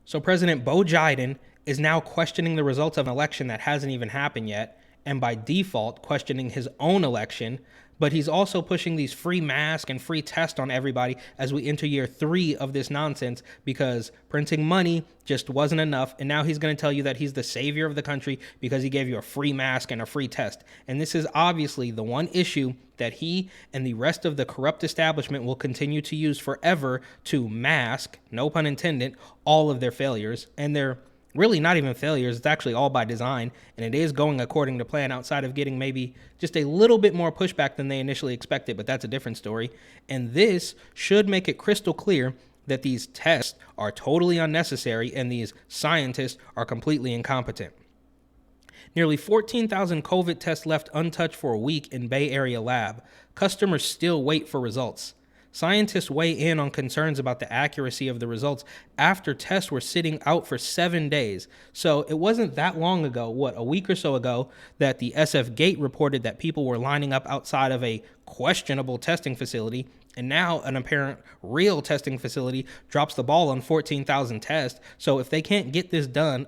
So President Bo Biden is now questioning the results of an election that hasn't even happened yet, and by default questioning his own election. But he's also pushing these free masks and free tests on everybody as we enter year 3 of this nonsense, because printing money just wasn't enough. And now he's going to tell you that he's the savior of the country because he gave you a free mask and a free test. And this is obviously the one issue that he and the rest of the corrupt establishment will continue to use forever to mask, no pun intended, all of their failures. And they're really not even failures. It's actually all by design, and it is going according to plan outside of getting maybe just a little bit more pushback than they initially expected, but that's a different story. And this should make it crystal clear that these tests are totally unnecessary and these scientists are completely incompetent. Nearly 14,000 COVID tests left untouched for a week in Bay Area lab. Customers still wait for results. Scientists weigh in on concerns about the accuracy of the results after tests were sitting out for 7 days. So it wasn't that long ago, a week or so ago, that the SF Gate reported that people were lining up outside of a questionable testing facility. And now an apparent real testing facility drops the ball on 14,000 tests. So if they can't get this done,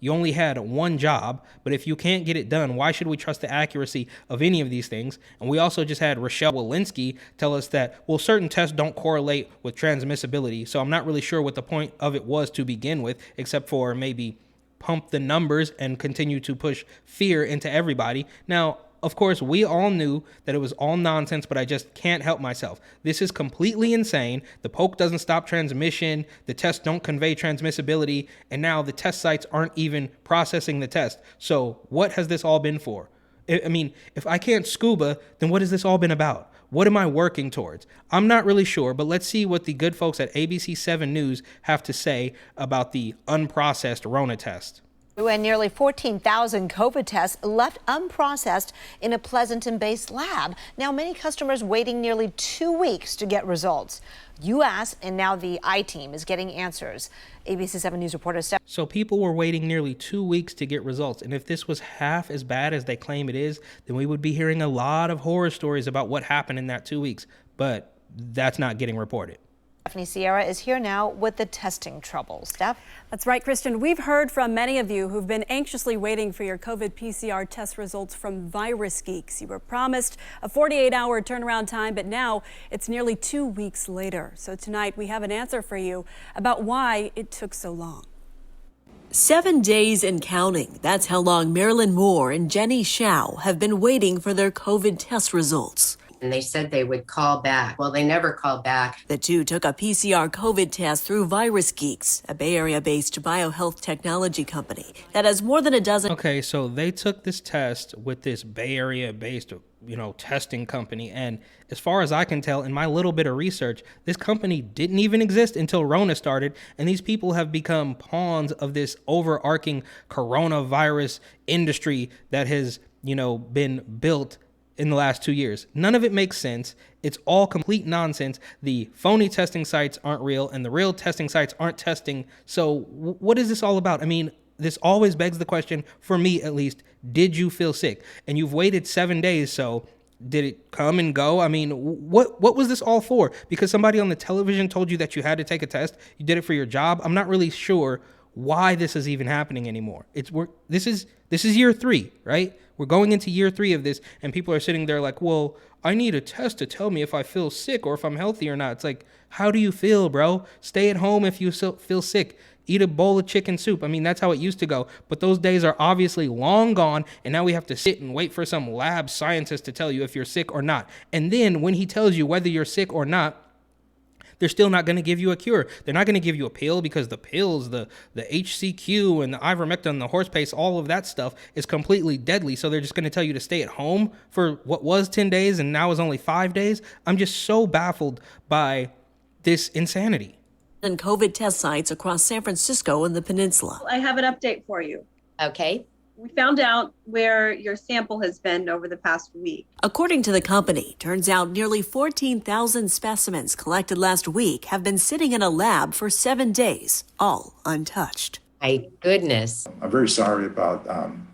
you only had one job, but if you can't get it done, why should we trust the accuracy of any of these things? And we also just had Rochelle Walensky tell us that, well, certain tests don't correlate with transmissibility. So I'm not really sure what the point of it was to begin with, except for maybe pump the numbers and continue to push fear into everybody. Now, of course, we all knew that it was all nonsense, but I just can't help myself. This is completely insane. The poke doesn't stop transmission. The tests don't convey transmissibility. And now the test sites aren't even processing the test. So what has this all been for? If I can't scuba, then what has this all been about? What am I working towards? I'm not really sure, but let's see what the good folks at ABC 7 News have to say about the unprocessed Rona test. And nearly 14,000 COVID tests left unprocessed in a Pleasanton-based lab. Now, many customers waiting nearly 2 weeks to get results. U.S. and now the I-team is getting answers. ABC 7 News reporter Steph. So people were waiting nearly 2 weeks to get results. And if this was half as bad as they claim it is, then we would be hearing a lot of horror stories about what happened in that 2 weeks. But that's not getting reported. Stephanie Sierra is here now with the testing troubles. Steph? That's right, Kristen. We've heard from many of you who've been anxiously waiting for your COVID PCR test results from Virus Geeks. You were promised a 48-hour turnaround time, but now it's nearly 2 weeks later. So tonight we have an answer for you about why it took so long. 7 days and counting. That's how long Marilyn Moore and Jenny Shao have been waiting for their COVID test results. And they said they would call back. Well, they never called back. The two took a PCR COVID test through Virus Geeks, a Bay Area-based biohealth technology company that has more than a dozen. Okay, so they took this test with this Bay Area-based, testing company. And as far as I can tell, in my little bit of research, this company didn't even exist until Rona started. And these people have become pawns of this overarching coronavirus industry that has, been built in the last 2 years. None of it makes sense. It's all complete nonsense. The phony testing sites aren't real and the real testing sites aren't testing. So what is this all about? This always begs the question, for me at least, did you feel sick? And you've waited 7 days, so did it come and go? What was this all for? Because somebody on the television told you that you had to take a test. You did it for your job. I'm not really sure why this is even happening anymore. This is year 3, right? We're going into year 3 of this, and people are sitting there like, well, I need a test to tell me if I feel sick or if I'm healthy or not. It's like, how do you feel, bro? Stay at home if you feel sick. Eat a bowl of chicken soup. That's how it used to go. But those days are obviously long gone, and now we have to sit and wait for some lab scientist to tell you if you're sick or not. And then when he tells you whether you're sick or not, they're still not going to give you a cure. They're not going to give you a pill because the pills, the HCQ and the ivermectin, the horse paste, all of that stuff is completely deadly. So they're just going to tell you to stay at home for what was 10 days and now is only 5 days. I'm just so baffled by this insanity. And COVID test sites across San Francisco and the peninsula. I have an update for you. Okay. We found out where your sample has been over the past week. According to the company, turns out nearly 14,000 specimens collected last week have been sitting in a lab for 7 days, all untouched. My goodness. I'm very sorry about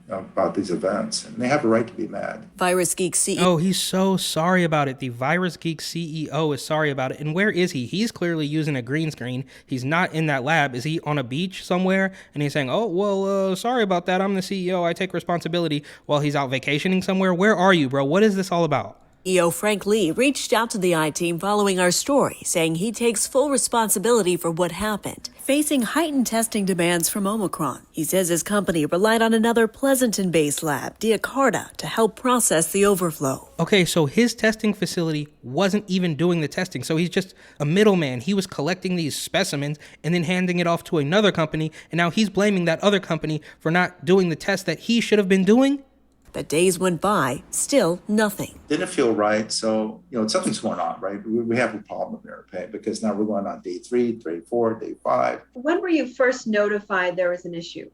about these events, and they have a right to be mad. Virus Geeks CEO. Oh, he's so sorry about it. The Virus Geeks CEO is sorry about it. And where is he? He's clearly using a green screen. He's not in that lab. Is he on a beach somewhere? And he's saying, oh, well, sorry about that. I'm the CEO. I take responsibility, while he's out vacationing somewhere. Where are you, bro? What is this all about? CEO Frank Lee reached out to the I-Team following our story, saying he takes full responsibility for what happened. Facing heightened testing demands from Omicron, he says his company relied on another Pleasanton-based lab, Diacarta, to help process the overflow. Okay, so his testing facility wasn't even doing the testing. So he's just a middleman. He was collecting these specimens and then handing it off to another company. And now he's blaming that other company for not doing the test that he should have been doing. But days went by, still nothing. Didn't feel right, so something's going on, right? We have a problem here, okay? Because now we're going on day 3, day 4, day 5. When were you first notified there was an issue?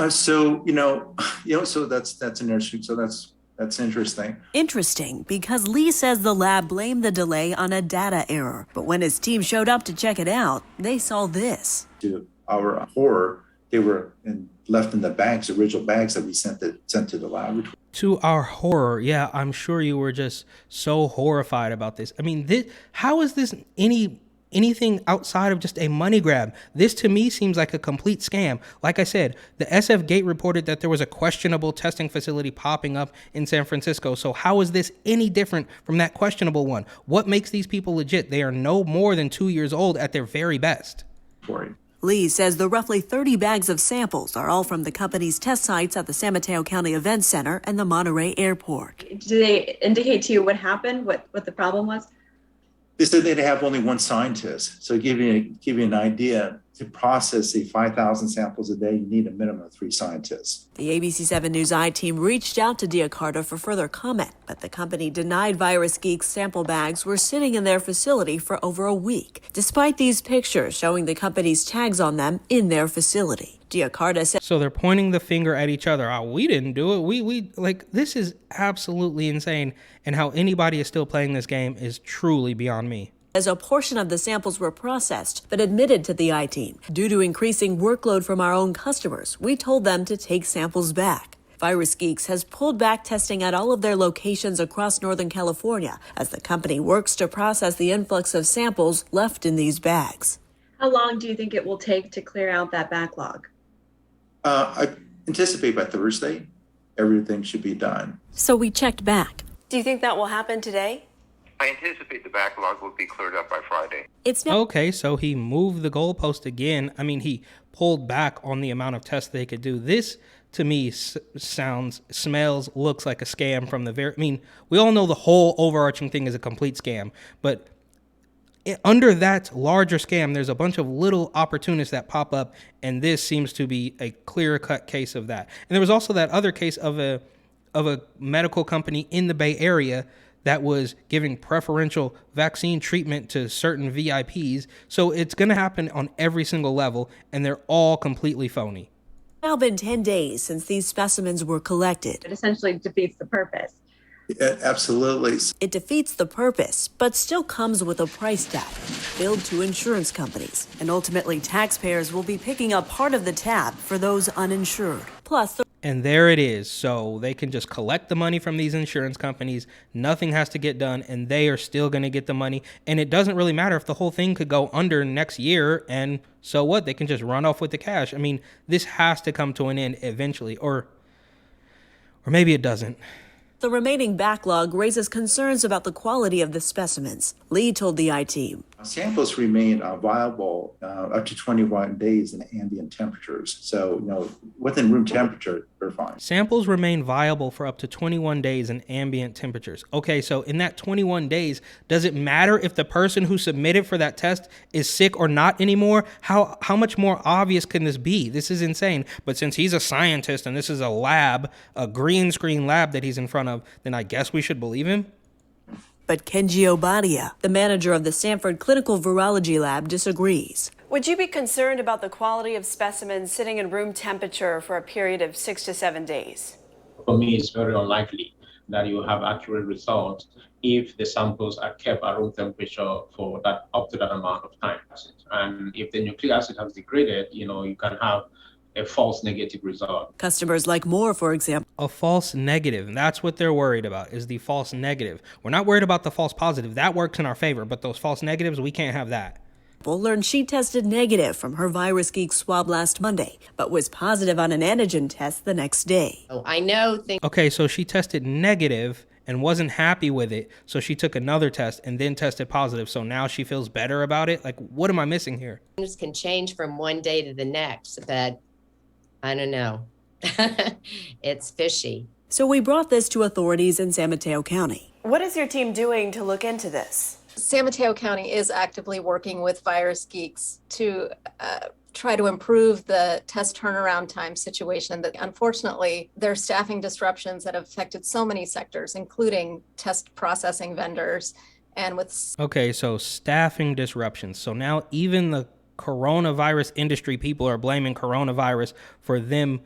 So that's an issue. So that's interesting. Interesting, because Lee says the lab blamed the delay on a data error. But when his team showed up to check it out, they saw this. To our horror, they were left in the bags, original bags that we sent to the laboratory. To our horror, yeah, I'm sure you were just so horrified about this. I mean, how is this anything outside of just a money grab? This to me seems like a complete scam. Like I said, the SF Gate reported that there was a questionable testing facility popping up in San Francisco. So how is this any different from that questionable one? What makes these people legit? They are no more than 2 years old at their very best. Lee says the roughly 30 bags of samples are all from the company's test sites at the San Mateo County Event Center and the Monterey Airport. Did they indicate to you what happened, what the problem was? They said they'd have only one scientist. So give you an idea, to process 5,000 samples a day, you need a minimum of 3 scientists. The ABC 7 News I-Team reached out to Diacarta for further comment, but the company denied Virus Geeks sample bags were sitting in their facility for over a week, despite these pictures showing the company's tags on them in their facility. Diacarta said. So they're pointing the finger at each other. Oh, we didn't do it. We this is absolutely insane. And how anybody is still playing this game is truly beyond me. As a portion of the samples were processed, but admitted to the I-Team. Due to increasing workload from our own customers, we told them to take samples back. Virus Geeks has pulled back testing at all of their locations across Northern California as the company works to process the influx of samples left in these bags. How long do you think it will take to clear out that backlog? I anticipate by Thursday, everything should be done. So we checked back. Do you think that will happen today? I anticipate the backlog will be cleared up by Friday. It's now. Okay, so he moved the goalpost again. I mean, he pulled back on the amount of tests they could do. This, to me, smells, looks like a scam from the very... I mean, we all know the whole overarching thing is a complete scam, but under that larger scam, there's a bunch of little opportunists that pop up, and this seems to be a clear-cut case of that. And there was also that other case of a medical company in the Bay Area that was giving preferential vaccine treatment to certain VIPs. So it's going to happen on every single level, and they're all completely phony. Now been 10 days since these specimens were collected. It essentially defeats the purpose. Absolutely. It defeats the purpose, but still comes with a price tag, billed to insurance companies. And ultimately, taxpayers will be picking up part of the tab for those uninsured. Plus, and there it is. So they can just collect the money from these insurance companies. Nothing has to get done, and they are still going to get the money. And it doesn't really matter if the whole thing could go under next year. And so what? They can just run off with the cash. I mean, this has to come to an end eventually, or maybe it doesn't. The remaining backlog raises concerns about the quality of the specimens. Lee told the I-Team. Samples remain viable up to 21 days in ambient temperatures. So, within room temperature, they're fine. Samples remain viable for up to 21 days in ambient temperatures. Okay, so in that 21 days, does it matter if the person who submitted for that test is sick or not anymore? How much more obvious can this be? This is insane. But since he's a scientist and this is a lab, a green screen lab that he's in front of, then I guess we should believe him? But Kenji Obadia, the manager of the Stanford Clinical Virology Lab, disagrees. Would you be concerned about the quality of specimens sitting in room temperature for a period of 6 to 7 days? For me, it's very unlikely that you have accurate results if the samples are kept at room temperature for that up to that amount of time. And if the nucleic acid has degraded, you can have a false negative result. Customers like Moore, for example, A false negative. And that's what they're worried about, is the false negative. We're not worried about the false positive. That works in our favor. But those false negatives, we can't have that. learned she tested negative from her Virus Geeks swab last Monday, but was positive on an antigen test the next day. Oh, I know things. Okay, so she tested negative and wasn't happy with it. So she took another test and then tested positive. So now she feels better about it. Like, what am I missing here? Things can change from one day to the next, but I don't know. It's fishy. So we brought this to authorities in San Mateo County. What is your team doing to look into this? San Mateo County is actively working with Virus Geeks to try to improve the test turnaround time situation. That unfortunately, there are staffing disruptions that have affected so many sectors, including test processing vendors. And with Okay, so staffing disruptions. So now even the coronavirus industry people are blaming coronavirus for them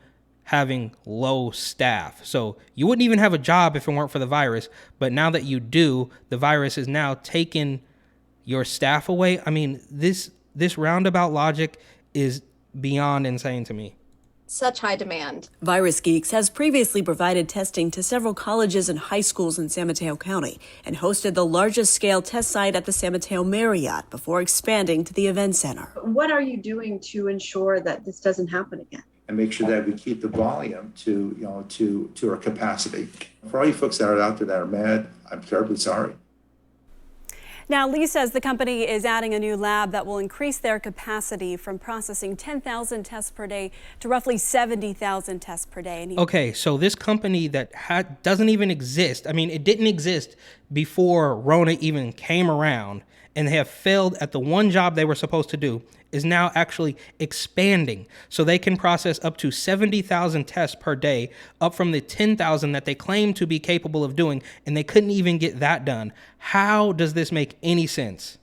having low staff. So you wouldn't even have a job if it weren't for the virus. But now that you do, the virus is now taking your staff away. I mean, this roundabout logic is beyond insane to me. such high demand. Virus Geeks has previously provided testing to several colleges and high schools in San Mateo County and hosted the largest scale test site at the San Mateo Marriott before expanding to the event center. What are you doing to ensure that this doesn't happen again? And make sure that we keep the volume to our capacity. For all you folks that are out there that are mad, I'm terribly sorry. Now, Lee says the company is adding a new lab that will increase their capacity from processing 10,000 tests per day to roughly 70,000 tests per day. Okay, so this company that doesn't even exist, I mean, it didn't exist before Rona even came around, and they have failed at the one job they were supposed to do, is now actually expanding so they can process up to 70,000 tests per day, up from the 10,000 that they claim to be capable of doing, and they couldn't even get that done. How does this make any sense?